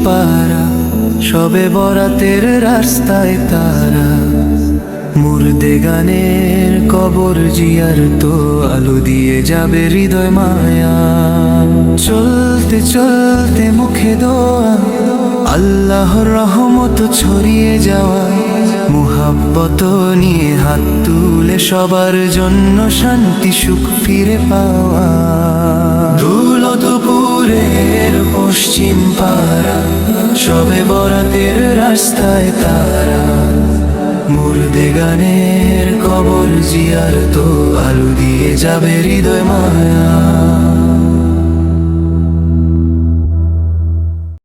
পাড়া, সবে বরাতের রাস্তায় তারা, মুর্দে গানের কবর জিয়ার তো আলো দিয়ে যাবে হৃদয় মায়া। চলতে চলতে মুখে দোয়া, আল্লাহর রহমত ছড়িয়ে যাওয়া, মুহাব্বত নিয়ে হাত তুলে সবার জন্য শান্তি সুখ ফিরে পাওয়া। ধুলো দুপুরের পশ্চিম পাড়া, সবে বরাতের রাস্তায় তারা, মুর্দে গানের কবর জিয়ার তো আলো দিয়ে যাবে হৃদয় মায়া।